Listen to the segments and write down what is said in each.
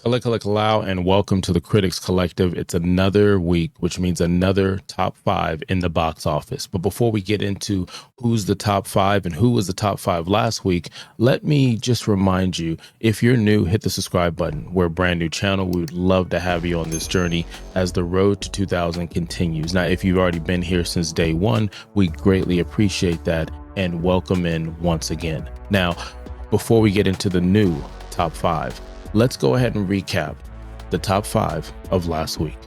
Allow, and welcome to the Critics Collective. It's another week, which means another top five in the box office. But before we get into who's the top five and who was the top five last week, let me just remind you, if you're new, hit the subscribe button. We're a brand new channel. We would love to have you on this journey as the road to 2000 continues. Now, if you've already been here since day one, we greatly appreciate that and welcome in once again. Now, before we get into the new top five, let's go ahead and recap the top five of last week.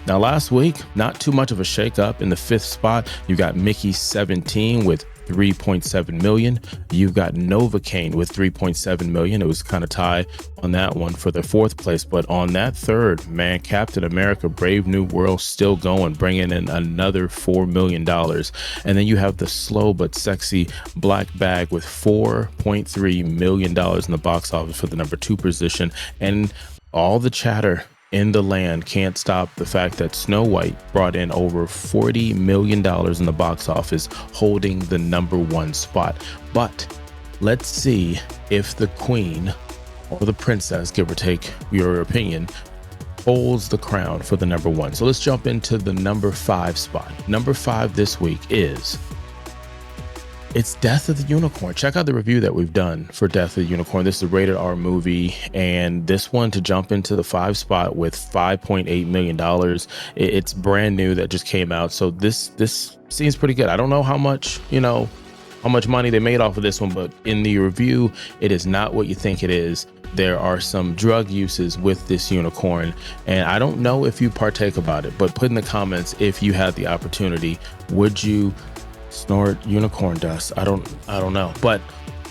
Now, last week, not too much of a shakeup. In the fifth spot, you got Mickey 17 with 3.7 million. You've got Novocaine with 3.7 million. It was kind of tied on that one for the fourth place. But on that third, man, Captain America Brave New World still going, bringing in another $4 million. And then you have the slow but sexy Black Bag with $4.3 million in the box office for the number two position. And all the chatter in the land can't stop the fact that Snow White brought in over $40 million in the box office, holding the number one spot. But let's see if the queen or the princess, give or take your opinion, holds the crown for the number one. So let's jump into the number five spot. Number five this week it's Death of the Unicorn. Check out the review that we've done for Death of the Unicorn. This is a rated R movie, and this one to jump into the five spot with $5.8 million. It's brand new, that just came out. So this seems pretty good. I don't know how much money they made off of this one, but in the review, it is not what you think it is. There are some drug uses with this unicorn, and I don't know if you partake about it, but put in the comments if you had the opportunity. Would you snort unicorn dust? I don't know. But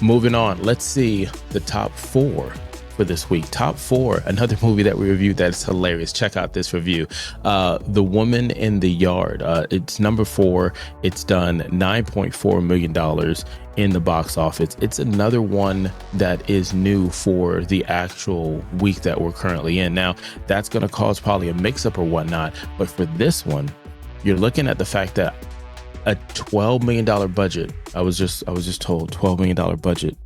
moving on, let's see the top four for this week. Top four, another movie that we reviewed that's hilarious. Check out this review. The Woman in the Yard. It's number four. It's done $9.4 million in the box office. It's another one that is new for the actual week that we're currently in. Now, that's going to cause probably a mix-up or whatnot, but for this one, you're looking at the fact that a $12 million budget. I was just told $12 million budget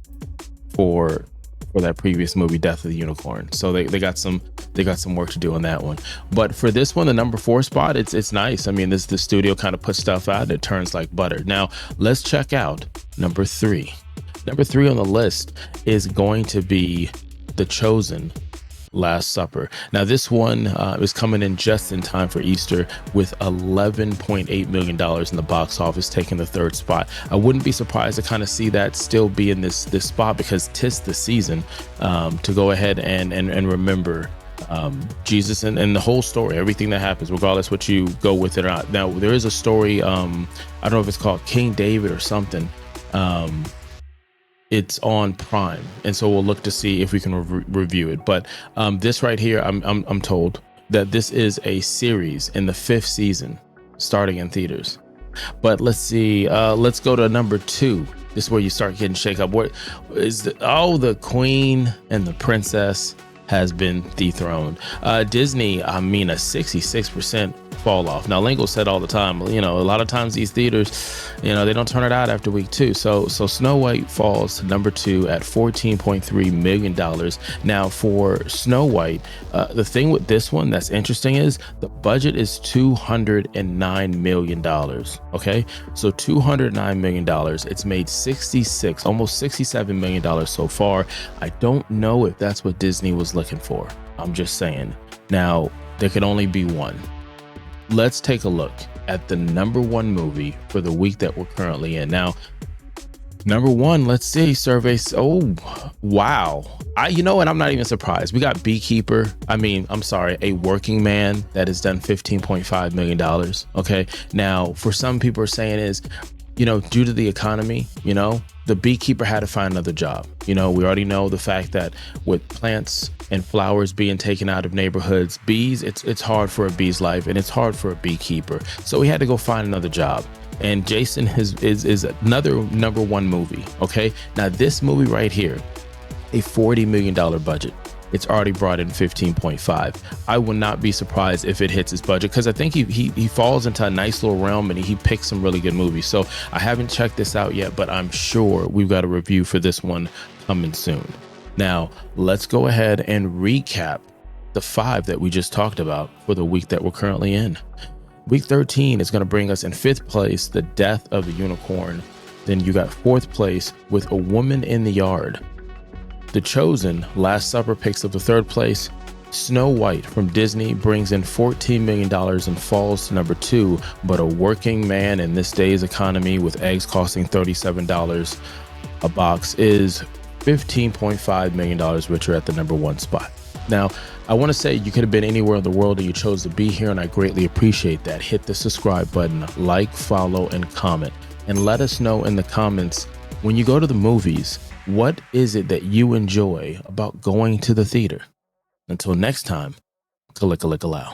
for that previous movie, Death of the Unicorn. So they got some work to do on that one. But for this one, the number four spot, it's nice. I mean, the studio kind of puts stuff out and it turns like butter. Now let's check out number three. Number three on the list is going to be The Chosen: Last Supper. Now this one is coming in just in time for Easter with $11.8 million in the box office, taking the third spot. I wouldn't be surprised to kind of see that still be in this spot, because 'tis the season to go ahead and remember Jesus and the whole story, everything that happens, regardless what you go with it or not. Now there is a story, I don't know if it's called King David or something. It's on Prime, and so we'll look to see if we can review it. But this right here, I'm told that this is a series in the fifth season, starting in theaters. But let's see. Let's go to number two. This is where you start getting shake up. What is the Queen and the Princess has been dethroned. Disney, a 66% fall off. Now, Lingo said all the time, a lot of times these theaters, they don't turn it out after week two. So Snow White falls to number two at $14.3 million. Now, for Snow White, the thing with this one that's interesting is the budget is $209 million. Okay, so $209 million. It's made almost $67 million so far. I don't know if that's what Disney was looking for. I'm just saying. Now, there could only be one. Let's take a look at the number one movie for the week that we're currently in. Now, number one, let's see, surveys. Oh, wow. And I'm not even surprised. We got Beekeeper. A Working Man that has done $15.5 million. Okay. Now, for some people are saying is, due to the economy, the beekeeper had to find another job. We already know the fact that with plants and flowers being taken out of neighborhoods, bees, it's hard for a bee's life, and it's hard for a beekeeper. So he had to go find another job. And Jason is another number one movie. Okay. Now this movie right here, a $40 million budget. It's already brought in 15.5. I will not be surprised if it hits his budget, because I think he falls into a nice little realm, and he picks some really good movies. So I haven't checked this out yet, but I'm sure we've got a review for this one coming soon. Now, let's go ahead and recap the five that we just talked about for the week that we're currently in. Week 13 is going to bring us in fifth place, The Death of the Unicorn. Then you got fourth place with A Woman in the Yard. The Chosen, Last Supper, picks up the third place. Snow White from Disney brings in $14 million and falls to number 2, but a working man in this day's economy with eggs costing $37 a box is $15.5 million richer at the number 1 spot. Now, I want to say you could have been anywhere in the world and you chose to be here, and I greatly appreciate that. Hit the subscribe button, like, follow, and comment. And let us know in the comments, when you go to the movies, what is it that you enjoy about going to the theater? Until next time, kalika-lika-low.